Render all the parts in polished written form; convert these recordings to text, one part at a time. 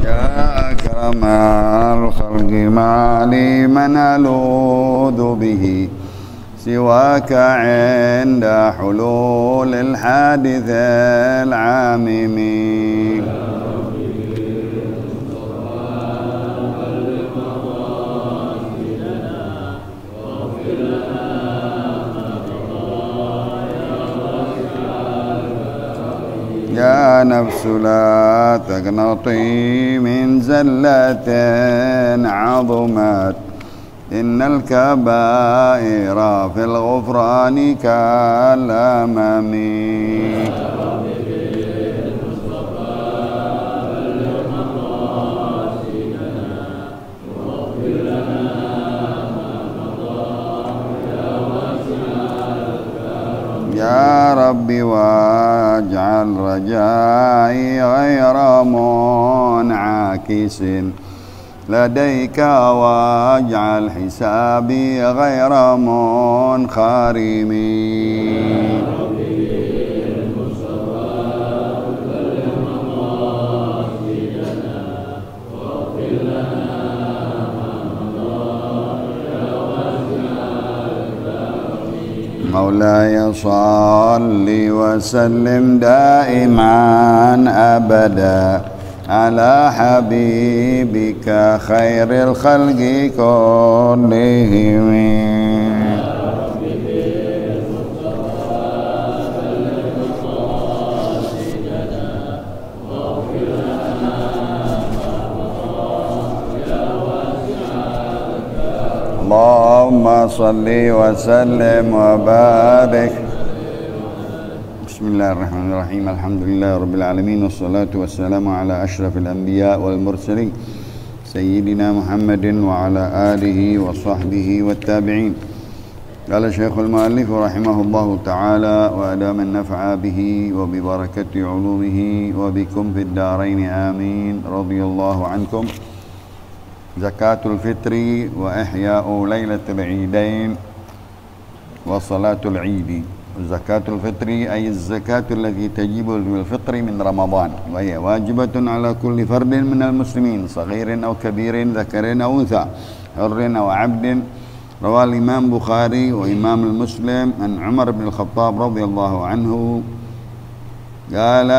يا أكرم الخلق ما لي من ألوذ به سواك عند حلول الحادث العامم. يا نفس لا تقنطي من زلة عظمت إن الكبائر في الغفران كالأمم. يا ربي واجعل رجائي غير منعكس لديك واجعل حسابي غير منخرم. مولاي صل وسلم دائما أبدا على حبيبك خير الخلق كلهم. اللهم صل وسلم وبارك. بسم الله الرحمن الرحيم. الحمد لله رب العالمين والصلاة والسلام على أشرف الأنبياء والمرسلين سيدنا محمد وعلى آله وصحبه والتابعين. قال الشيخ المؤلف رحمه الله تعالى وأدام النفع به وببركة علومه وبكم في الدارين آمين. رضي الله عنكم. زكاة الفطر وإحياء ليلة العيدين وصلاة العيد. زكاة الفطر أي الزكاة التي تجب بالفطر من رمضان، وهي واجبة على كل فرد من المسلمين صغير أو كبير ذكر أو أنثى حر أو عبد. روى الإمام بخاري وإمام المسلم عن عمر بن الخطاب رضي الله عنه قال: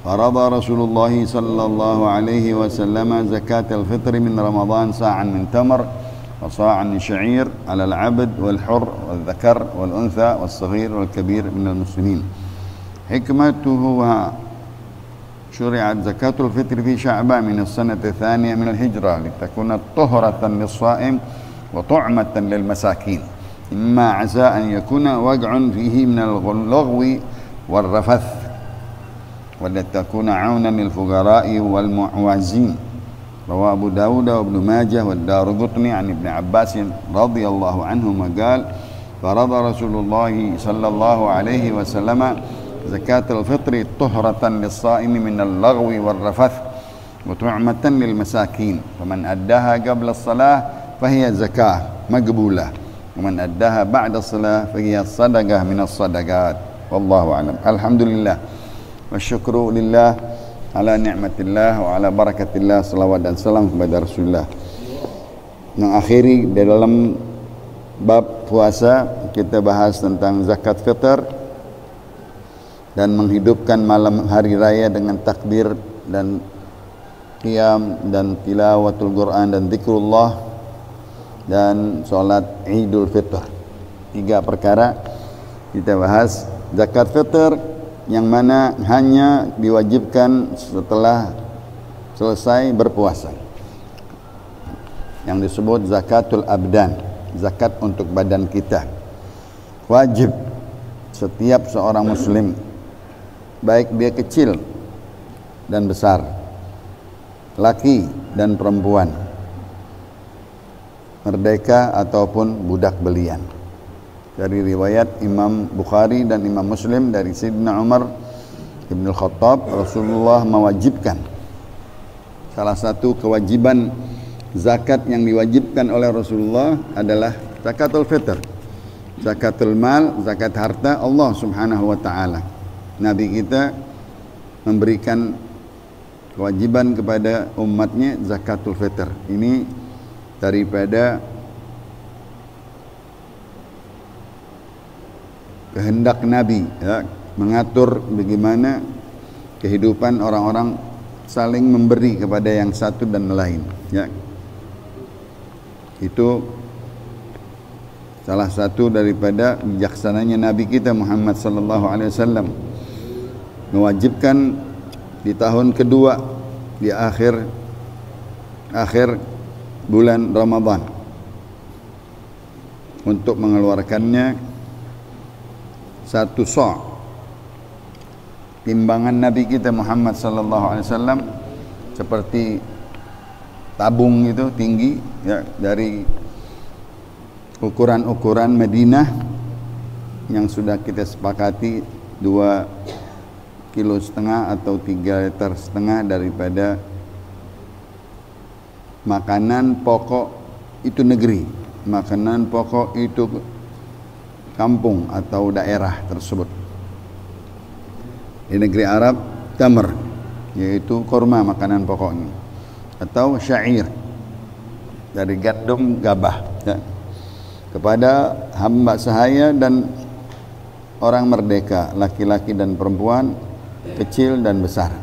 فرض رسول الله صلى الله عليه وسلم زكاة الفطر من رمضان صاعا من تمر وصاعا من شعير على العبد والحر والذكر والأنثى والصغير والكبير من المسلمين. حكمتها: شرعت زكاة الفطر في شعبان من السنة الثانية من الهجرة لتكون طهرة للصائم وطعمة للمساكين، إما عسى أن يكون وقع فيه من اللغو والرفث، ولتكون عونا للفقراء والمعوزين. رواه أبو داود وابن ماجه والدارقطني عن ابن عباس رضي الله عنهما قال: فرض رسول الله صلى الله عليه وسلم زكاة الفطر طهرة للصائم من اللغو والرفث وطعمة للمساكين، فمن أداها قبل الصلاة فهي زكاة مقبولة، ومن أداها بعد الصلاة فهي صدقة من الصدقات. والله أعلم. الحمد لله والsyukru lillah ala ni'matillah wa ala barakatillah. Salawat dan salam kepada Rasulullah. Mengakhiri di dalam bab puasa kita bahas tentang zakat fitr dan menghidupkan malam hari raya dengan takbir dan qiyam dan tilawatul Quran dan zikrullah dan solat Idul Fitr. 3 perkara kita bahas. Zakat fitr yang mana hanya diwajibkan setelah selesai berpuasa, yang disebut zakatul abdan, zakat untuk badan kita. Wajib setiap seorang muslim, baik dia kecil dan besar, laki dan perempuan, merdeka ataupun budak belian. Dari riwayat Imam Bukhari dan Imam Muslim dari Sayyidina Umar Ibn Khattab, Rasulullah mewajibkan, salah satu kewajiban zakat yang diwajibkan oleh Rasulullah adalah zakatul fitr, zakatul mal, zakat harta Allah subhanahu wa ta'ala. Nabi kita memberikan kewajiban kepada umatnya zakatul fitr. Ini daripada kehendak Nabi, ya, mengatur bagaimana kehidupan orang-orang saling memberi kepada yang satu dan lain, ya. Itu salah satu daripada bijaksananya Nabi kita Muhammad sallallahu alaihi wasallam, mewajibkan di tahun kedua, di akhir bulan Ramadan, untuk mengeluarkannya 1 sa'. Timbangan Nabi kita Muhammad sallallahu alaihi wasallam seperti tabung itu tinggi, ya, dari ukuran-ukuran Madinah yang sudah kita sepakati 2,5 kilo atau 3,5 liter daripada makanan pokok itu negeri, makanan pokok itu kampung atau daerah tersebut. Di negeri Arab, tamr, yaitu kurma makanan pokoknya, atau syair dari gandum gabah, ya, kepada hamba sahaya dan orang merdeka, laki-laki dan perempuan, kecil dan besar,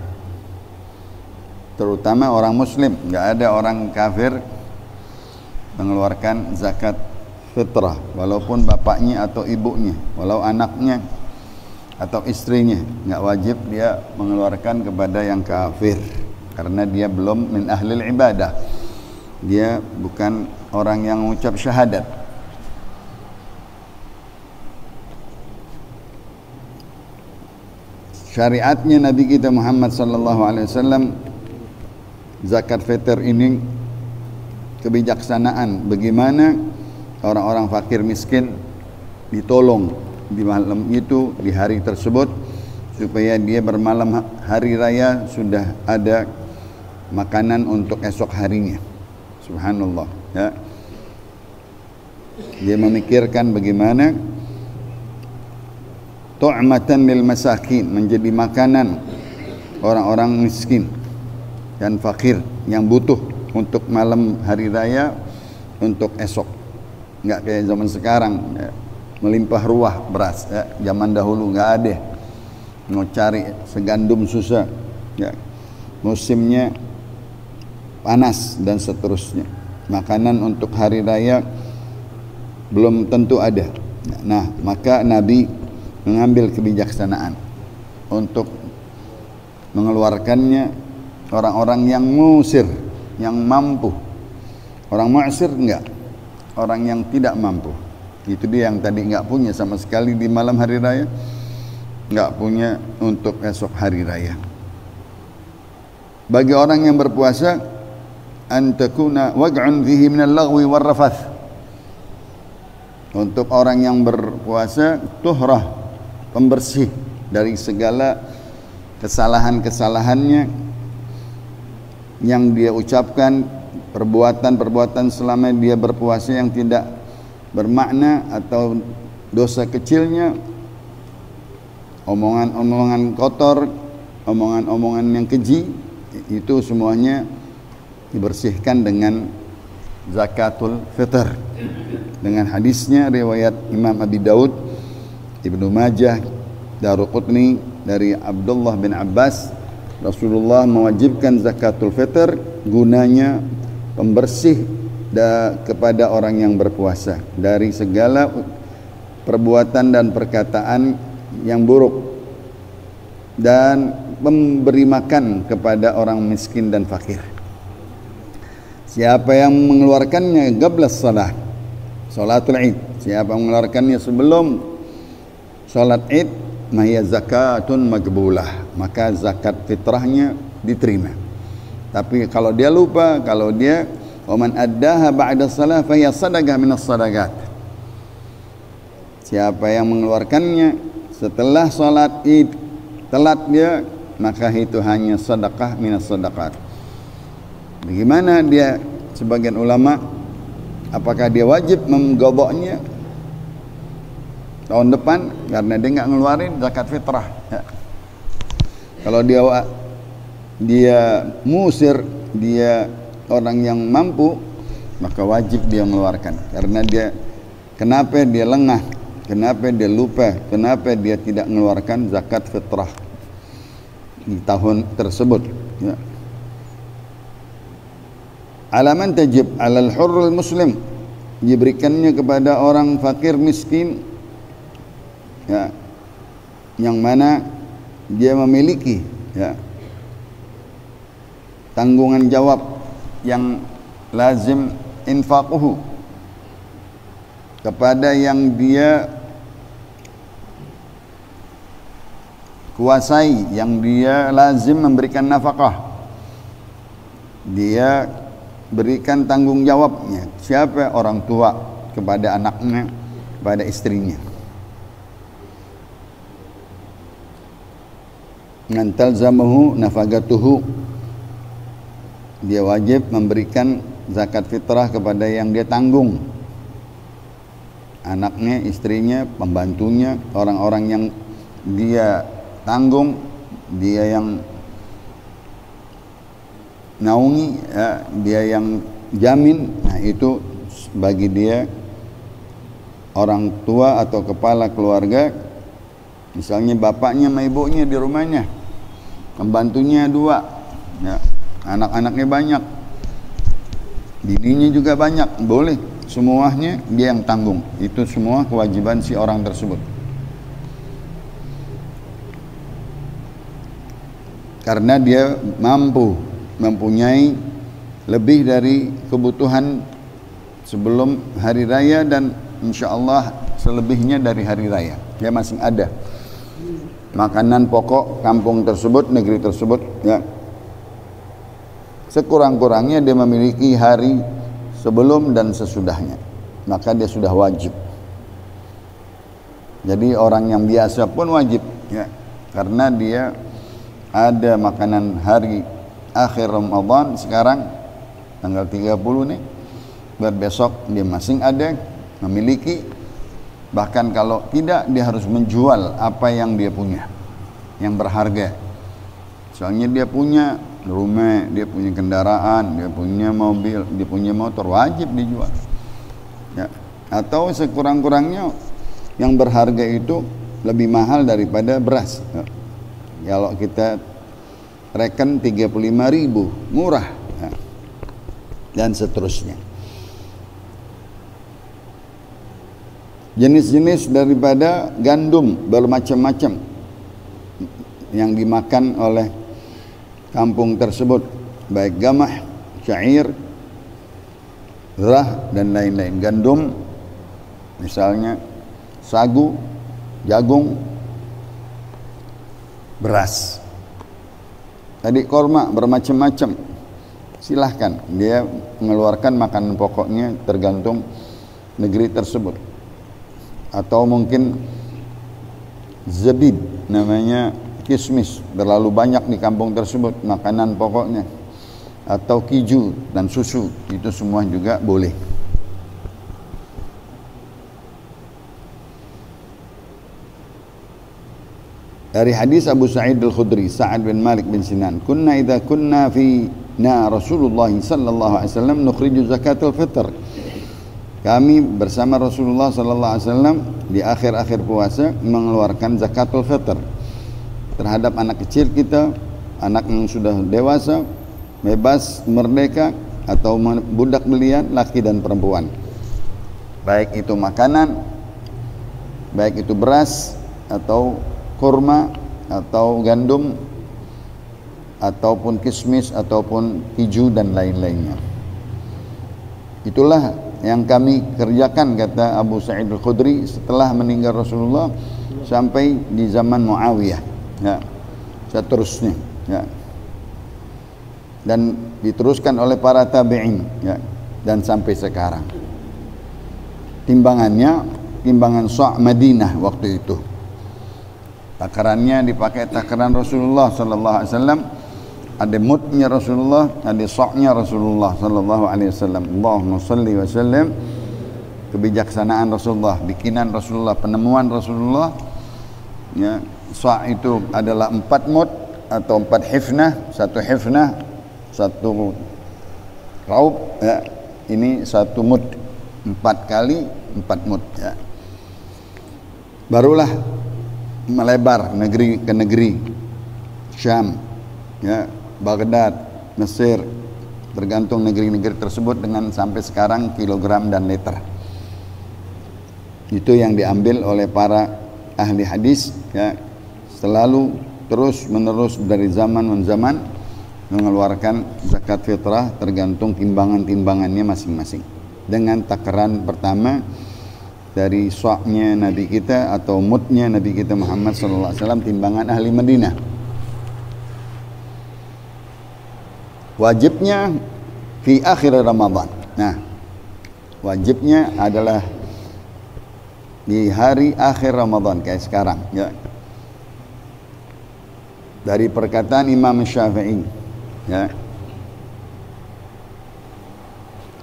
terutama orang muslim. Enggak ada orang kafir mengeluarkan zakat fitrah, walaupun bapaknya atau ibunya, walau anaknya atau istrinya, enggak wajib dia mengeluarkan kepada yang kafir, karena dia belum min ahlil ibadah, dia bukan orang yang mengucap syahadat. Syariatnya Nabi kita Muhammad sallallahu alaihi wasallam, zakat fitr ini kebijaksanaan bagaimana orang-orang fakir miskin ditolong di malam itu, di hari tersebut, supaya dia bermalam hari raya sudah ada makanan untuk esok harinya. Subhanallah, ya. Dia memikirkan bagaimana tu'matan lil masakin, menjadi makanan orang-orang miskin dan fakir yang butuh untuk malam hari raya, untuk esok. Enggak kayak zaman sekarang, ya, melimpah ruah beras, ya. Zaman dahulu enggak ada, mau cari segandum susah, ya. Musimnya panas dan seterusnya, makanan untuk hari raya belum tentu ada. Nah, maka Nabi mengambil kebijaksanaan untuk mengeluarkannya orang-orang yang musir, yang mampu. Orang mu'sir enggak, orang yang tidak mampu. Itu dia yang tadi enggak punya sama sekali di malam hari raya, enggak punya untuk esok hari raya. Bagi orang yang berpuasa, an takuna waq'un fihi minal laghwi war rafath. Untuk orang yang berpuasa, tuhrah, pembersih dari segala kesalahan-kesalahannya yang dia ucapkan, perbuatan-perbuatan selama dia berpuasa yang tidak bermakna, atau dosa kecilnya, omongan-omongan kotor, omongan-omongan yang keji, itu semuanya dibersihkan dengan zakatul fitr. Dengan hadisnya riwayat Imam Abi Daud, Ibnu Majah, Daruqutni dari Abdullah bin Abbas, Rasulullah mewajibkan zakatul fitr gunanya pembersih kepada orang yang berpuasa dari segala perbuatan dan perkataan yang buruk, dan memberi makan kepada orang miskin dan fakir. Siapa yang mengeluarkannya qablas salat, salatul Id, siapa yang mengeluarkannya sebelum salat Id, mahiya zakatun maqbulah, maka zakat fitrahnya diterima. Tapi kalau dia lupa, kalau dia wa man addaha ba'da shalah fa hiya sadaqah minas sadaqat, siapa yang mengeluarkannya setelah salat Id telat dia, maka itu hanya sedekah minas sedekah. Bagaimana dia, sebagian ulama, apakah dia wajib menggodoknya tahun depan karena dia enggak ngeluarin zakat fitrah, ya. Kalau dia dia musir, dia orang yang mampu, maka wajib dia mengeluarkan. Karena dia, kenapa dia lengah, kenapa dia lupa, kenapa dia tidak mengeluarkan zakat fitrah di tahun tersebut, ya. Alaman tajib alal hurrul muslim, diberikannya kepada orang fakir miskin, ya, yang mana dia memiliki, ya, tanggungan jawab yang lazim infaquhu kepada yang dia kuasai, yang dia lazim memberikan nafkah, dia berikan tanggung jawabnya. Siapa? Orang tua kepada anaknya, kepada istrinya. Man talzamahu nafaqatuhu, dia wajib memberikan zakat fitrah kepada yang dia tanggung, anaknya, istrinya, pembantunya, orang-orang yang dia tanggung, dia yang naungi, ya, dia yang jamin. Nah, itu bagi dia orang tua atau kepala keluarga. Misalnya bapaknya sama ibunya di rumahnya, pembantunya 2, ya, anak-anaknya banyak, bininya juga banyak, boleh semuanya dia yang tanggung. Itu semua kewajiban si orang tersebut, karena dia mempunyai lebih dari kebutuhan sebelum hari raya, dan insya Allah selebihnya dari hari raya dia masih ada makanan pokok kampung tersebut, negeri tersebut, ya. Sekurang-kurangnya dia memiliki hari sebelum dan sesudahnya, maka dia sudah wajib. Jadi orang yang biasa pun wajib, ya, karena dia ada makanan hari akhir Ramadan sekarang tanggal 30 nih, buat besok dia masing ada, memiliki. Bahkan kalau tidak, dia harus menjual apa yang dia punya yang berharga. Soalnya dia punya rumah, dia punya kendaraan, dia punya mobil, dia punya motor, wajib dijual, ya. Atau sekurang-kurangnya yang berharga itu lebih mahal daripada beras, ya. Kalau kita rekan 35.000 murah, ya, dan seterusnya. Jenis-jenis daripada gandum bermacam-macam yang dimakan oleh kampung tersebut, baik gamah, syair, zrah, dan lain-lain. Gandum misalnya sagu, jagung, beras. Tadi korma bermacam-macam, silahkan dia mengeluarkan makanan pokoknya tergantung negeri tersebut. Atau mungkin zabib, namanya kismis, terlalu banyak di kampung tersebut makanan pokoknya. Atau kiju dan susu, itu semua juga boleh. Dari hadis Abu Sa'id Al-Khudri, Sa'ad bin Malik bin Sinan, kunna idza kunna fi na Rasulullah sallallahu alaihi wasallam nukhriju zakatul fitr. Kami bersama Rasulullah sallallahu alaihi wasallam di akhir-akhir puasa mengeluarkan zakatul fitr terhadap anak kecil kita, anak yang sudah dewasa, bebas, merdeka, atau budak belian, laki dan perempuan. Baik itu makanan, baik itu beras atau kurma atau gandum ataupun kismis ataupun hiju dan lain-lainnya. Itulah yang kami kerjakan, kata Abu Sa'id Al-Khudri, setelah meninggal Rasulullah sampai di zaman Muawiyah, ya, seterusnya, ya, dan diteruskan oleh para tabi'in, ya, dan sampai sekarang. Timbangannya timbangan sa' Madinah waktu itu. Takarannya dipakai takaran Rasulullah sallallahu alaihi wasallam. Ada mudnya Rasulullah, ada sa'nya Rasulullah sallallahu alaihi wasallam. Allahumma salli wa sallim. Kebijaksanaan Rasulullah, bikinan Rasulullah, penemuan Rasulullah, ya. Sa' itu adalah 4 mud, atau 4 hifnah, 1 hifnah, 1 raub, ya. Ini 1 mud, 4 kali 4 mud, ya. Barulah melebar negeri ke negeri Syam, ya, Baghdad, Mesir, tergantung negeri-negeri tersebut dengan sampai sekarang kilogram dan liter. Itu yang diambil oleh para ahli hadis, ya, selalu terus menerus dari zaman ke zaman mengeluarkan zakat fitrah tergantung timbangan-timbangannya masing-masing. Dengan takaran pertama dari sa'nya Nabi kita atau mudnya Nabi kita Muhammad sallallahu alaihi wasallam, timbangan ahli Madinah. Wajibnya fi akhir Ramadan. Nah, wajibnya adalah di hari akhir Ramadan kayak sekarang, ya. Dari perkataan Imam Syafi'i, ya.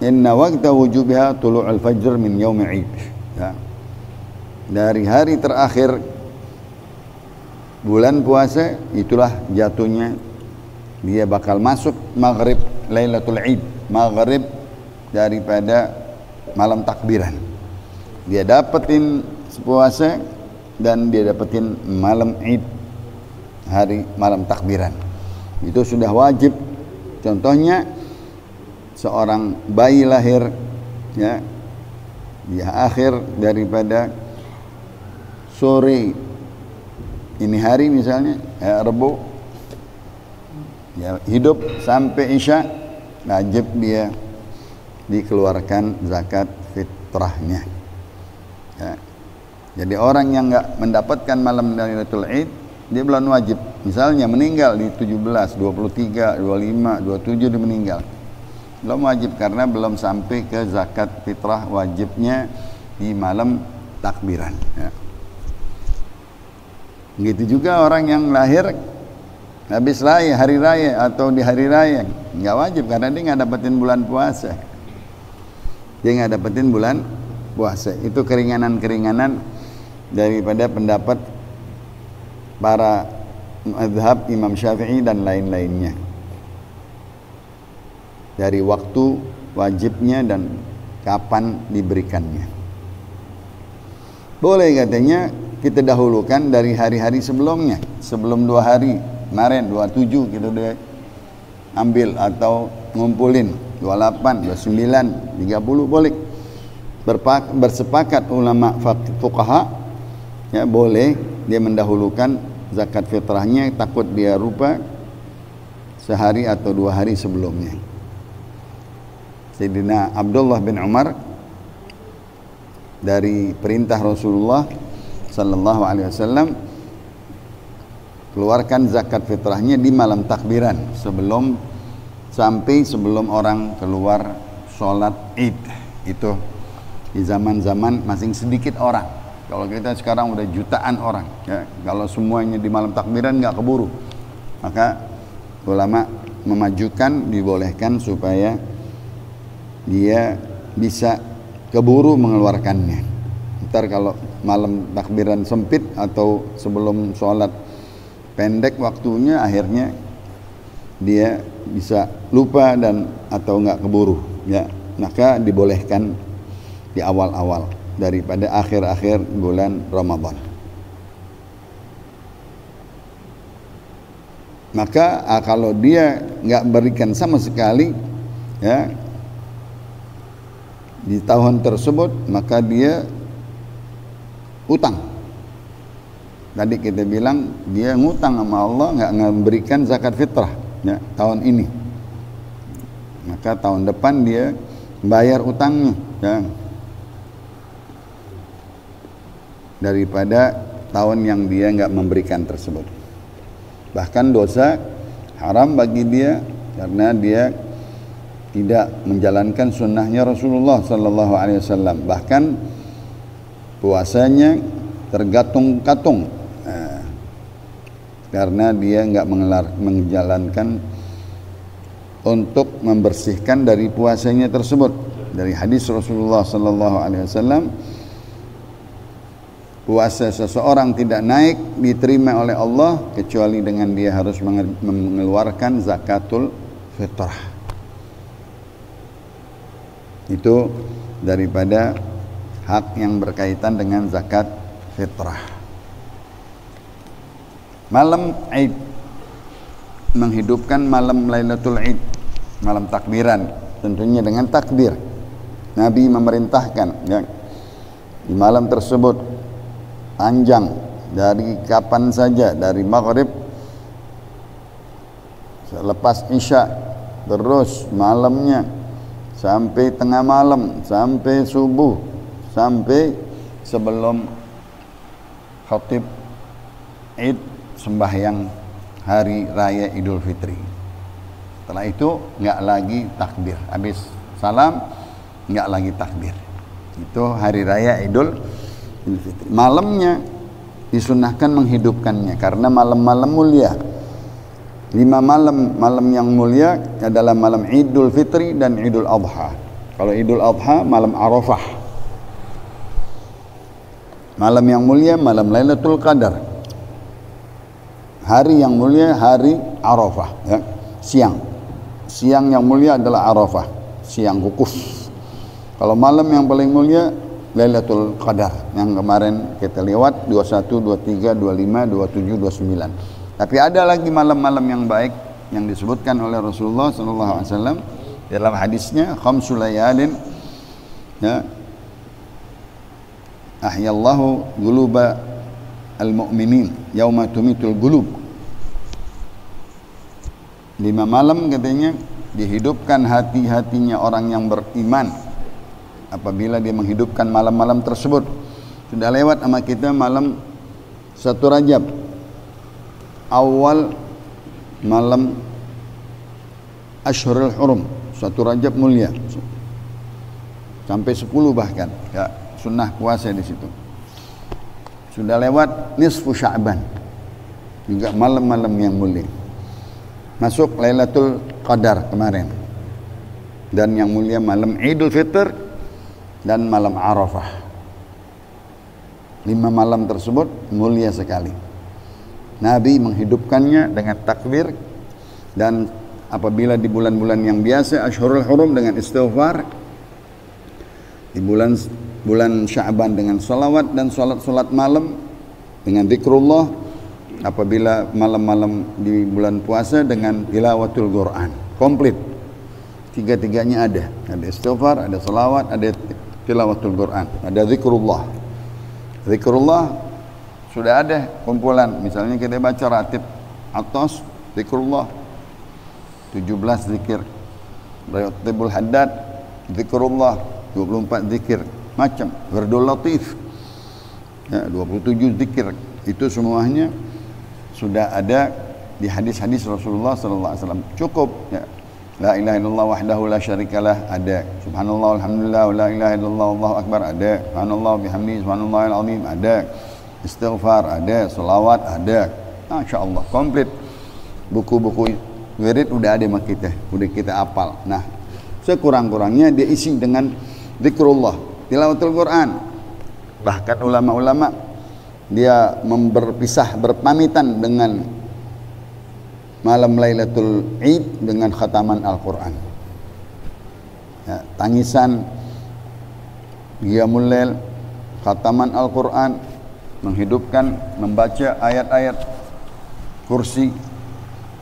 Inna waqta wujubiha tulu'ul fajr min yaumi 'id. Ya. Dari hari terakhir bulan puasa itulah jatuhnya dia bakal masuk maghrib Lailatul Id, maghrib daripada malam takbiran. Dia dapetin puasa dan dia dapetin malam Id, hari malam takbiran. Itu sudah wajib. Contohnya seorang bayi lahir, ya, di akhir daripada sore ini hari misalnya, Rebo, ya, hidup sampai Isya, wajib dia dikeluarkan zakat fitrahnya, ya. Jadi orang yang enggak mendapatkan malam Lailatul Id, dia belum wajib. Misalnya meninggal di 17, 23, 25, 27 dia meninggal, belum wajib karena belum sampai ke zakat fitrah wajibnya di malam takbiran, ya. Begitu juga orang yang lahir habis hari raya atau di hari raya, nggak wajib karena dia nggak dapetin bulan puasa. Dia nggak dapetin bulan puasa. Itu keringanan-keringanan daripada pendapat para mazhab Imam Syafi'i dan lain-lainnya. Dari waktu wajibnya dan kapan diberikannya. Boleh katanya kita dahulukan dari hari-hari sebelumnya. Sebelum 2 hari, kemarin 27 kita udah ambil atau ngumpulin 28, 29, 30 boleh. Bersepakat ulama fuqaha, ya, boleh dia mendahulukan zakat fitrahnya, takut dia lupa sehari atau 2 hari sebelumnya. Sayyidina Abdullah bin Umar dari perintah Rasulullah sallallahu alaihi wasallam keluarkan zakat fitrahnya di malam takbiran sebelum orang keluar sholat Id. Itu di zaman-zaman masing sedikit orang. Kalau kita sekarang udah jutaan orang, ya. Kalau semuanya di malam takbiran nggak keburu, maka ulama memajukan, dibolehkan supaya dia bisa keburu mengeluarkannya. Ntar kalau malam takbiran sempit atau sebelum sholat pendek waktunya, akhirnya dia bisa lupa dan atau nggak keburu, ya. Maka dibolehkan di awal-awal daripada akhir-akhir bulan Ramadan. Maka kalau dia nggak berikan sama sekali, ya, di tahun tersebut, maka dia utang. Tadi kita bilang dia ngutang sama Allah, nggak memberikan zakat fitrah, ya, tahun ini. Maka tahun depan dia bayar utangnya, ya, daripada tahun yang dia nggak memberikan tersebut. Bahkan dosa haram bagi dia karena dia tidak menjalankan sunnahnya Rasulullah sallallahu alaihi wasallam. Bahkan puasanya tergatung-gatung karena dia nggak menjalankan untuk membersihkan dari puasanya tersebut. Dari hadis Rasulullah sallallahu alaihi wasallam, puasa seseorang tidak naik diterima oleh Allah kecuali dengan dia harus mengeluarkan zakatul fitrah. Itu daripada hak yang berkaitan dengan zakat fitrah. Malam Id, menghidupkan malam Lailatul Id, malam takbiran, tentunya dengan takbir. Nabi memerintahkan ya, di malam tersebut panjang dari kapan saja, dari maghrib selepas isya terus malamnya sampai tengah malam, sampai subuh, sampai sebelum khatib Id, sembahyang hari raya Idul Fitri. Setelah itu enggak lagi takbir, habis salam enggak lagi takbir. Itu hari raya Idul Fitri. Malamnya disunahkan menghidupkannya karena malam-malam mulia. 5 malam yang mulia adalah malam Idul Fitri dan Idul Adha. Kalau Idul Adha malam Arafah. Malam yang mulia malam Lailatul Qadar. Hari yang mulia hari Arafah ya. Siang yang mulia adalah Arafah, siang wukuf. Kalau malam yang paling mulia Lailatul Qadar yang kemarin kita lewat 21, 23, 25, 27, 29. Tapi ada lagi malam-malam yang baik yang disebutkan oleh Rasulullah SAW dalam hadisnya, khamsul layalin ya, ahyallahu guluba al-mu'minin yauma tumitul gulub. 5 malam katanya dihidupkan hati-hatinya orang yang beriman apabila dia menghidupkan malam-malam tersebut. Sudah lewat sama kita malam 1 Rajab, awal malam Ashhurul Hurum, 1 Rajab mulia sampai 10 bahkan ya, sunnah puasa di situ. Sudah lewat nisfu Sya'ban, juga malam-malam yang mulia. Masuk Lailatul Qadar kemarin, dan yang mulia malam Idul Fitr dan malam Arafah. 5 malam tersebut mulia sekali. Nabi menghidupkannya dengan takbir, dan apabila di bulan-bulan yang biasa Ashhurul Hurum dengan istighfar, di bulan Sya'ban dengan salawat dan salat malam dengan zikrullah, apabila malam-malam di bulan puasa dengan tilawatul Quran komplit. Tiga-tiganya ada istighfar, ada salawat, ada tilawatul Quran, ada zikrullah. Zikrullah sudah ada kumpulan, misalnya kita baca ratib atas zikrullah 17 zikir, ratibul haddad zikrullah 24 zikir, macam wirdul latif ya, 27 zikir. Itu semuanya sudah ada di hadis-hadis Rasulullah SAW. Cukup ya. La ilaha illallah wahdahu la syarikalah ada, subhanallah alhamdulillah la ilaha illallah allahu akbar ada, subhanallah bihamdihi subhanallahil azim ada, istighfar ada, selawat ada. Masya-Allah komplit. Buku-buku wirid udah ada sama kita, udah kita hafal. Nah, sekurang-kurangnya dia isi dengan zikrullah, tilawatul Quran. Bahkan ulama-ulama dia berpamitan dengan malam Lailatul Id dengan khataman Al-Quran ya, tangisan, qiyamul lail, khataman Al-Quran, menghidupkan, membaca ayat-ayat kursi,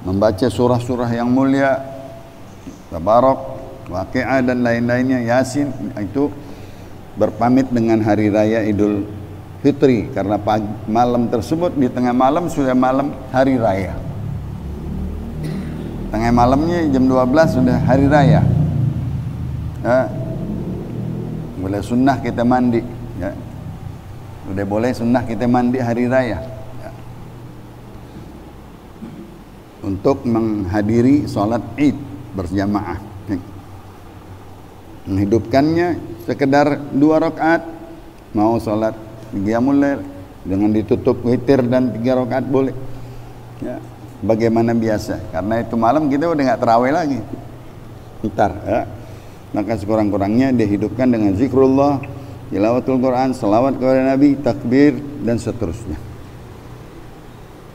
membaca surah-surah yang mulia, Tabarak, Waqi'ah dan lain-lainnya, Yasin. Itu berpamit dengan hari raya Idul Fitri karena malam tersebut di tengah malam sudah malam hari raya. Tengah malamnya jam 12 sudah hari raya ya. Boleh sunnah kita mandi ya. Udah boleh sunnah kita mandi hari raya ya. Untuk menghadiri sholat Id berjamaah ya. Menghidupkannya sekedar 2 rakaat, mau sholat qiyamul lail dengan ditutup witir dan 3 rakaat boleh ya, bagaimana biasa, karena itu malam kita udah nggak tarawih lagi ntar ya. Maka sekurang-kurangnya dihidupkan dengan zikrullah, tilawatul Quran, salawat kepada Nabi, takbir dan seterusnya.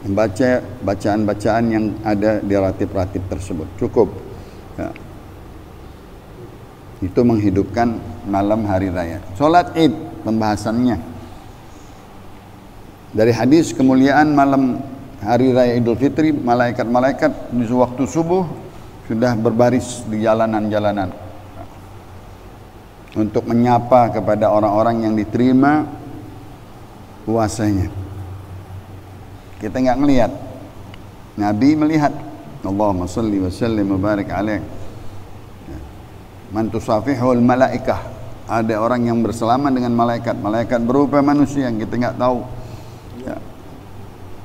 Membaca bacaan-bacaan yang ada di ratib-ratib tersebut cukup. Ya. Itu menghidupkan malam hari raya. Salat Id pembahasannya. Dari hadis kemuliaan malam hari raya Idul Fitri, malaikat-malaikat di waktu subuh sudah berbaris di jalanan-jalanan untuk menyapa kepada orang-orang yang diterima puasanya. Kita enggak melihat, Nabi melihat. Allahumma salli wa sallim wa barik alaih. Man tusafihul malaikah. Ada orang yang bersalaman dengan malaikat. Malaikat berupa manusia yang kita enggak tahu. Ya.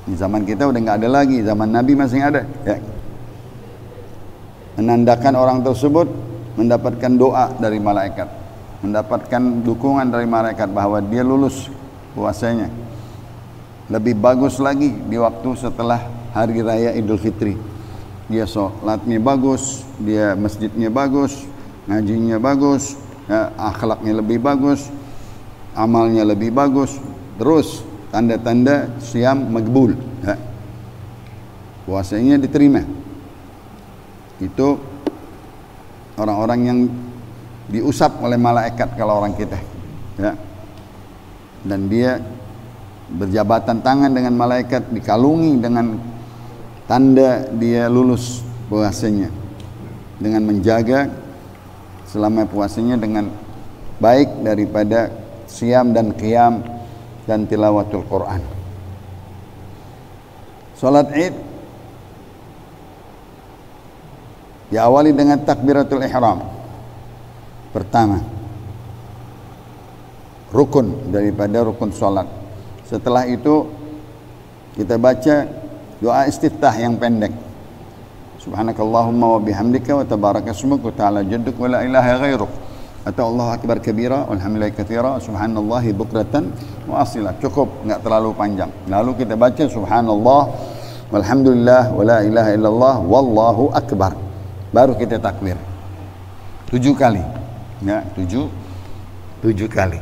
Di zaman kita udah enggak ada lagi, zaman Nabi masih ada. Ya. Menandakan orang tersebut mendapatkan doa dari malaikat, mendapatkan dukungan dari malaikat bahwa dia lulus puasanya. Lebih bagus lagi di waktu setelah hari raya Idul Fitri. Dia sholatnya bagus, dia masjidnya bagus, ngajinya bagus, ya, akhlaknya lebih bagus, amalnya lebih bagus. Terus tanda-tanda siam magbul, ya. Puasanya diterima. Itu orang-orang yang diusap oleh malaikat kalau orang kita, ya. Dan dia berjabatan tangan dengan malaikat, dikalungi dengan tanda dia lulus puasanya, dengan menjaga selama puasanya dengan baik daripada siam dan qiyam dan tilawatul Quran. Salat Id diawali dengan takbiratul ihram. Pertama, rukun daripada rukun salat. Setelah itu kita baca doa istiftah yang pendek. Subhanakallahumma wa bihamdika wa tabaraka ismuka wa ta'ala jadduk wa la ilaha ghairuk. Atau Allahu akbar kabira walhamdulillahi katsira subhanallahi bukratan wa asila. Cukup, enggak terlalu panjang. Lalu kita baca subhanallah walhamdulillah wa la ilaha illallah wallahu akbar. Baru kita takbir. 7 kali. Ya, 7 kali.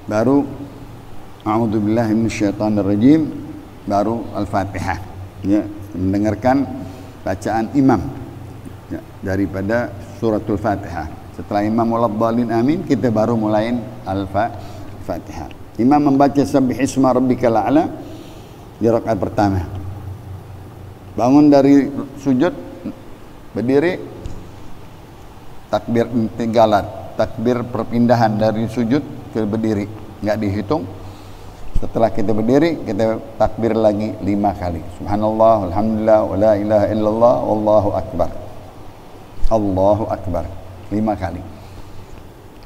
Baru a'udzubillahi minasyaitonirrajim, baru Al-Fatihah. Ya, mendengarkan bacaan imam, ya, daripada suratul Fatihah. Setelah imam waladhdallin amin, kita baru mulain Al-Fatihah. Imam membaca sabbihisma rabbikal a'la di rakaat pertama. Bangun dari sujud, berdiri, takbir intigalat, takbir perpindahan dari sujud ke berdiri, enggak dihitung. Setelah kita berdiri, kita takbir lagi 5 kali. Subhanallah, alhamdulillah, wa la ilaha illallah, wallahu akbar. Allahu akbar. 5 kali.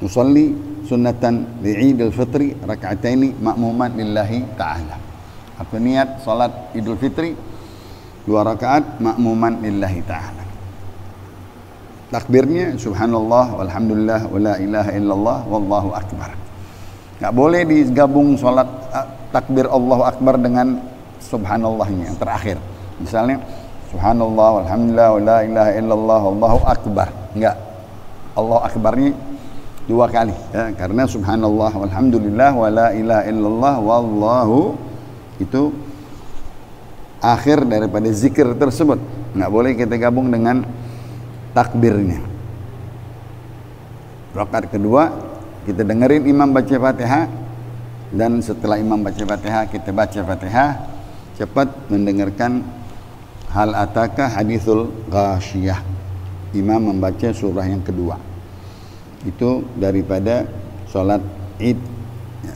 Nusalli sunnatan li'idul fitri raka'ataini ma'muman lillahi ta'ala. Aku niat salat Idul Fitri 2 rakaat ma'muman lillahi ta'ala. Takbirnya subhanallah, walhamdulillah, wa la ilaha illallah, wallahu akbar. Enggak boleh digabung salat takbir Allahu akbar dengan subhanallahnya yang terakhir. Misalnya subhanallah walhamdulillah wa la ilaha illallah wallahu akbar. Enggak. Allahu akbarnya 2 kali, ya, karena subhanallah walhamdulillah wa la ilaha illallah wallahu itu akhir daripada zikir tersebut. Enggak boleh kita gabung dengan takbirnya. Rakaat kedua kita dengerin imam baca Fatihah, dan setelah imam baca Fatihah kita baca Fatihah, cepat mendengarkan hal ataka hadithul ghasyiyah. Imam membaca surah yang kedua. Itu daripada salat Id.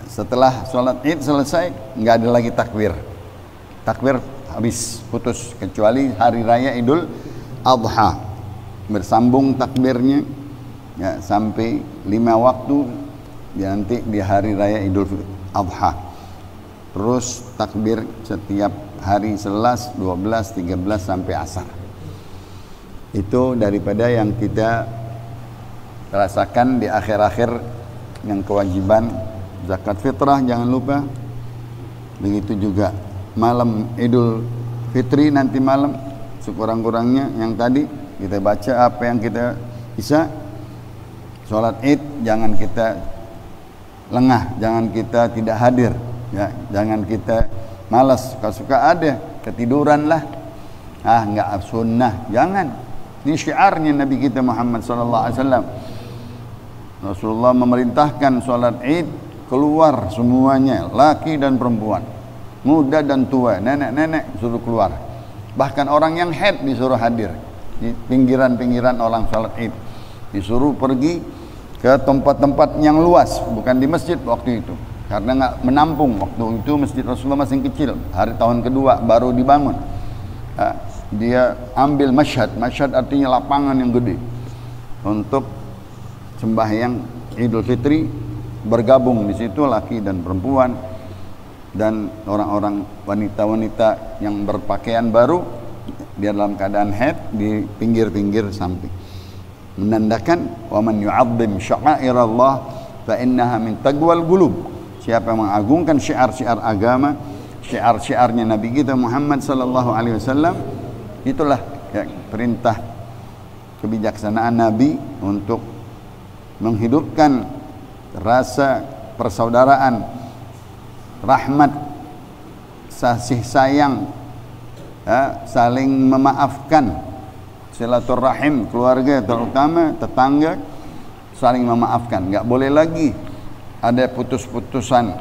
Setelah salat Id selesai, enggak ada lagi takbir. Takbir habis, putus, kecuali hari raya Idul Adha. Bersambung takbirnya, ya, sampai 5 waktu, ya, nanti di hari raya Idul Adha. Terus takbir setiap hari 11, 12, 13 sampai asar. Itu daripada yang kita rasakan di akhir-akhir yang kewajiban zakat fitrah, jangan lupa. Begitu juga malam Idul Fitri nanti malam, sekurang-kurangnya yang tadi kita baca apa yang kita bisa. Salat Id jangan kita lengah, jangan kita tidak hadir, ya, jangan kita malas, suka-suka ada ketiduran lah, enggak sunnah, jangan. Ini syiarnya Nabi kita Muhammad sallallahu alaihi wasallam. Rasulullah memerintahkan solat Id keluar semuanya, laki dan perempuan, muda dan tua, nenek-nenek suruh keluar. Bahkan orang yang haid disuruh hadir di pinggiran-pinggiran orang salat Id, disuruh pergi ke tempat-tempat yang luas, bukan di masjid waktu itu, karena nggak menampung. Waktu itu masjid Rasulullah masih kecil, hari tahun kedua baru dibangun. Dia ambil masyhad artinya lapangan yang gede untuk sembahyang Idul Fitri, bergabung di situ laki dan perempuan dan orang-orang wanita-wanita yang berpakaian baru, dia dalam keadaan haid di pinggir-pinggir samping, menandakan wa man yu'azzim sya'airallah fa innaha min taqwal qulub. Siapa yang mengagungkan syiar-syiar agama, syiar-syiarnya Nabi kita Muhammad sallallahu alaihi wasallam, itulah ya, perintah kebijaksanaan Nabi untuk menghidupkan rasa persaudaraan, rahmat, kasih sayang, ya, saling memaafkan, silaturahim, keluarga terutama tetangga saling memaafkan. Nggak boleh lagi ada putus-putusan,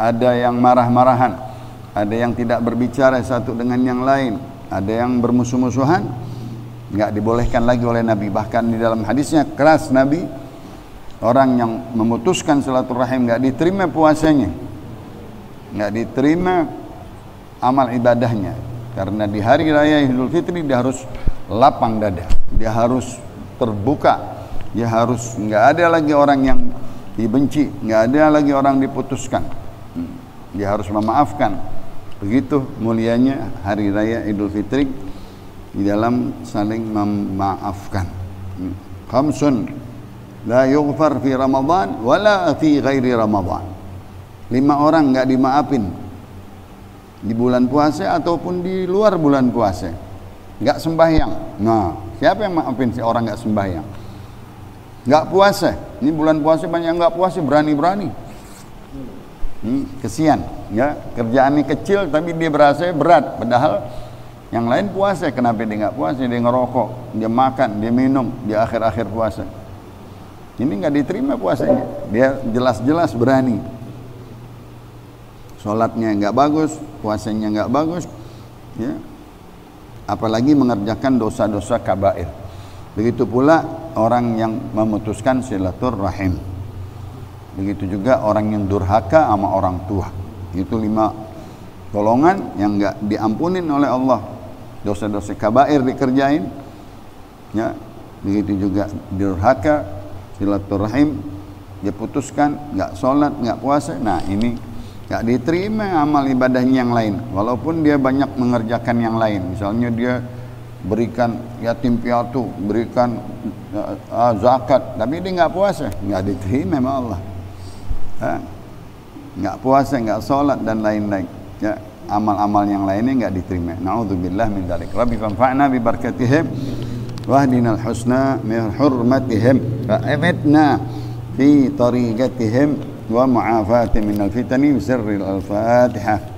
ada yang marah-marahan, ada yang tidak berbicara satu dengan yang lain, ada yang bermusuh-musuhan. Nggak dibolehkan lagi oleh Nabi. Bahkan di dalam hadisnya keras Nabi, orang yang memutuskan silaturahim nggak diterima puasanya, nggak diterima amal ibadahnya, karena di hari raya Idul Fitri dia harus lapang dada, dia harus terbuka, dia harus nggak ada lagi orang yang dibenci, nggak ada lagi orang diputuskan, dia harus memaafkan. Begitu mulianya hari raya Idul Fitri di dalam saling memaafkan. Khamsun la yughfar fi Ramadan wala fi ghairi Ramadan. 5 orang enggak dimaafin di bulan puasa ataupun di luar bulan puasa. Enggak sembahyang. Nah, siapa yang maafin si orang enggak sembahyang? Enggak puasa. Ini bulan puasa banyak yang enggak puasa, berani-berani. Kesian, ya. Kerjaannya kecil tapi dia berasa berat, padahal yang lain puasa. Kenapa dia enggak puasa? Dia ngerokok, dia makan, dia minum di akhir-akhir puasa. Ini nggak diterima puasanya. Dia jelas-jelas berani. Sholatnya nggak bagus, puasanya nggak bagus, ya. Apalagi mengerjakan dosa-dosa kabair. Begitu pula orang yang memutuskan silaturahim. Begitu juga orang yang durhaka sama orang tua. Itu 5 golongan yang nggak diampunin oleh Allah. Dosa-dosa kabair dikerjain, ya. Begitu juga durhaka, silaturahim dia putuskan, nggak sholat, nggak puasa. Nah, ini nggak diterima amal ibadahnya yang lain, walaupun dia banyak mengerjakan yang lain. Misalnya dia berikan yatim piatu, berikan zakat, tapi dia nggak puasa, nggak diterima sama Allah. Nggak puasa, nggak sholat dan lain-lain, ya, amal-amal yang lainnya nggak diterima. Na'udzubillah min dzalik. Rabbi fanfa'na bi barakatihim wahdina al-husna min hurmatihim fa'amitna fi tariqatihim wa mu'afati min al-fitani bi sirri al-Fatihah.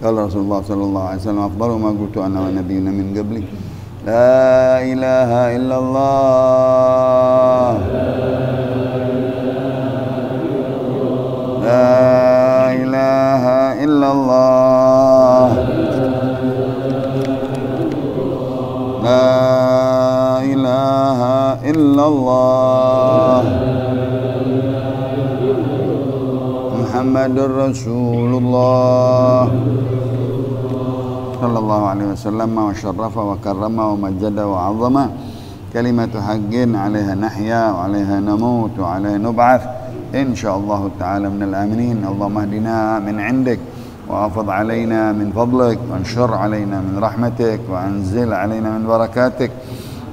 Qala Rasulullah sallallahu alaihi wasallam afdalu ma qultu ana wa nabiyyuna min qabli la ilaha illallah La ilaha illallah La ilaha illallah Muhammadur Rasulullah sallallahu alaihi wasallam wa syarrafa wa karrama wa majjada wa 'azzama kalimatu haqqin 'alaiha nahya wa 'alaiha namut wa 'alaiha nub'ath إن شاء الله تعالى من الآمنين. اللهم اهدنا من عندك وأفض علينا من فضلك وانشر علينا من رحمتك وأنزل علينا من بركاتك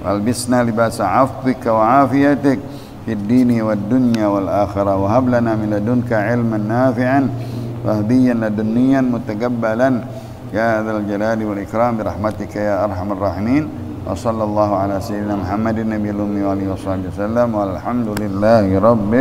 والبسنا لباس عفوك وعافيتك في الدين والدنيا والآخرة وهب لنا من لدنك علما نافعا وهديا لدنيا متقبلا يا ذا الجلال والإكرام برحمتك يا أرحم الراحمين. وصلى الله على سيدنا محمد النبي الأمي وآله وصحبه وسلم والحمد لله رب